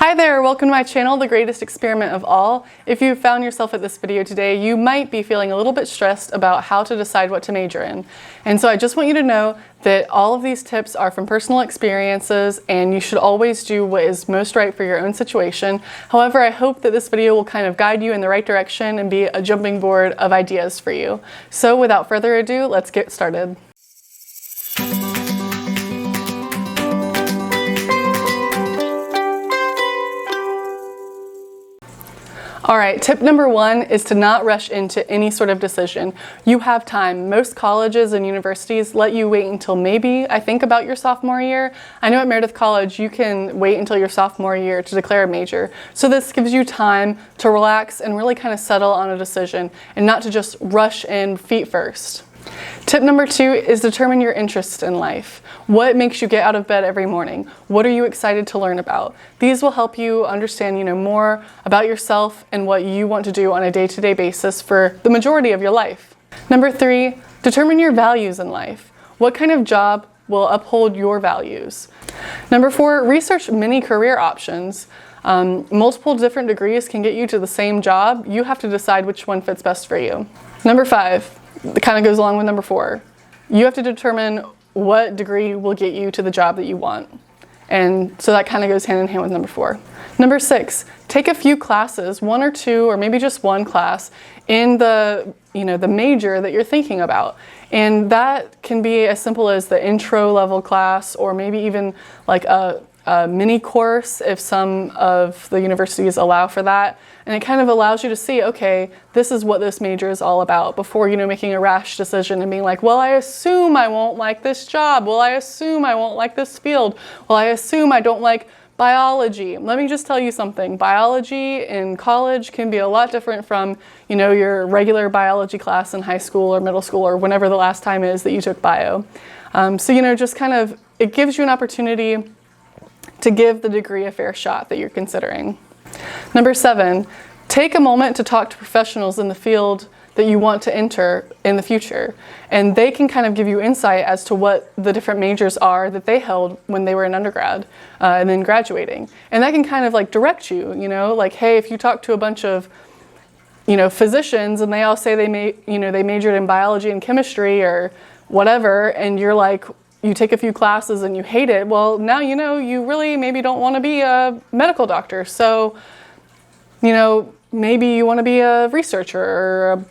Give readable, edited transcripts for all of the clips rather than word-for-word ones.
Hi there, welcome to my channel, The Greatest Experiment of All. If you found yourself at this video today, you might be feeling a little bit stressed about how to decide what to major in. And so I just want you to know that all of these tips are from personal experiences and you should always do what is most right for your own situation. However, I hope that this video will kind of guide you in the right direction and be a jumping board of ideas for you. So without further ado, let's get started. All right, tip number one is to not rush into any sort of decision. You have time. Most colleges and universities let you wait until maybe, I think, about your sophomore year. I know at Meredith College you can wait until your sophomore year to declare a major. So this gives you time to relax and really kind of settle on a decision and not to just rush in feet first. Tip number two is determine your interests in life. What makes you get out of bed every morning? What are you excited to learn about? These will help you understand, more about yourself and what you want to do on a day-to-day basis for the majority of your life. Number three, determine your values in life. What kind of job will uphold your values? Number four, research many career options. Multiple different degrees can get you to the same job. You have to decide which one fits best for you. Number five, it kind of goes along with number four. You have to determine what degree will get you to the job that you want. And so that kind of goes hand in hand with number four. Number six, take a few classes, one or two, or maybe just one class in the major that you're thinking about. And that can be as simple as the intro level class, or maybe even like a mini course if some of the universities allow for that. And it kind of allows you to see, okay, this is what this major is all about before, making a rash decision and being like, well, I assume I won't like this job. Well, I assume I won't like this field. Well, I assume I don't like biology. Let me just tell you something. Biology in college can be a lot different from, your regular biology class in high school or middle school or whenever the last time is that you took bio. So, just kind of, it gives you an opportunity to give the degree a fair shot that you're considering. Number seven, take a moment to talk to professionals in the field that you want to enter in the future. And they can kind of give you insight as to what the different majors are that they held when they were in undergrad and then graduating. And that can kind of like direct you, like, hey, if you talk to a bunch of, physicians and they all say they majored in biology and chemistry or whatever, and you're like, you take a few classes and you hate it, well, now you really maybe don't want to be a medical doctor. So, maybe you want to be a researcher or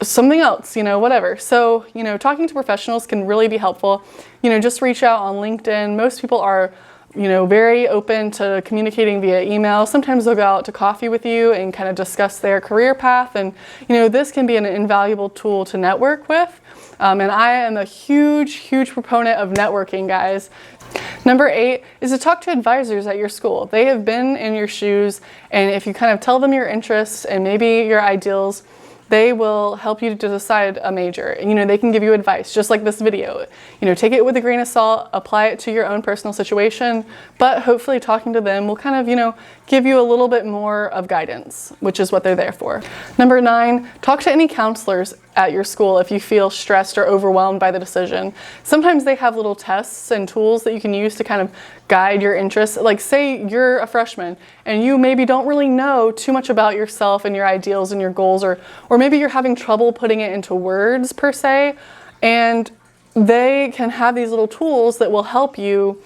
something else, whatever. So, talking to professionals can really be helpful. Just reach out on LinkedIn. Most people are, very open to communicating via email. Sometimes they'll go out to coffee with you and kind of discuss their career path. And, this can be an invaluable tool to network with. And I am a huge proponent of networking, guys. Number eight is to talk to advisors at your school. They have been in your shoes, and if you kind of tell them your interests and maybe your ideals, they will help you to decide a major. And, they can give you advice, just like this video. Take it with a grain of salt, apply it to your own personal situation, but hopefully talking to them will kind of, give you a little bit more of guidance, which is what they're there for. Number nine, talk to any counselors at your school if you feel stressed or overwhelmed by the decision. Sometimes they have little tests and tools that you can use to kind of guide your interests. Like, say you're a freshman and you maybe don't really know too much about yourself and your ideals and your goals, or maybe you're having trouble putting it into words per se, and they can have these little tools that will help you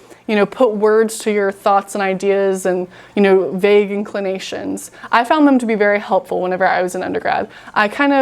put words to your thoughts and ideas and, vague inclinations. I found them to be very helpful whenever I was in undergrad. I'm a kind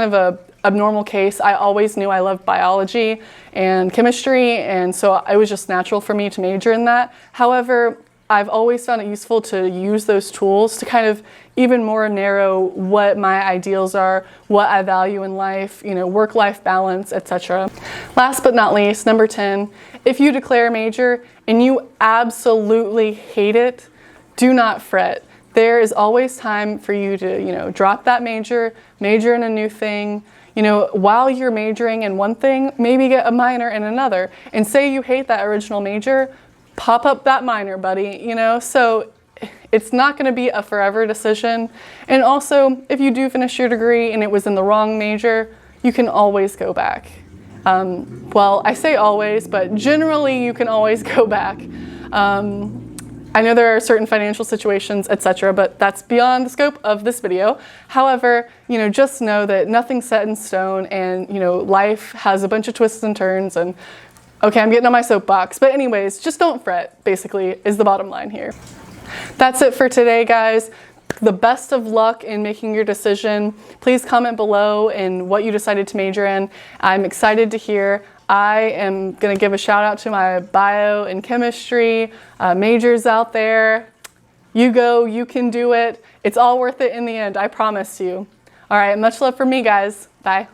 of a abnormal case. I always knew I loved biology and chemistry, and so it was just natural for me to major in that. However, I've always found it useful to use those tools to kind of even more narrow what my ideals are, what I value in life, work-life balance, etc. Last but not least, number 10, if you declare a major and you absolutely hate it, do not fret. There is always time for you to, drop that major in a new thing. While you're majoring in one thing, maybe get a minor in another. And say you hate that original major, pop up that minor, buddy, so it's not going to be a forever decision. And also, if you do finish your degree and it was in the wrong major, you can always go back. Well, I say always, but generally you can always go back. I know there are certain financial situations, etc., but that's beyond the scope of this video. However, just know that nothing's set in stone, and life has a bunch of twists and turns, and okay, I'm getting on my soapbox. But anyways, just don't fret, basically, is the bottom line here. That's it for today, guys. The best of luck in making your decision. Please comment below in what you decided to major in. I'm excited to hear. I am going to give a shout out to my bio and chemistry majors out there. You go, you can do it. It's all worth it in the end, I promise you. All right, much love from me, guys. Bye.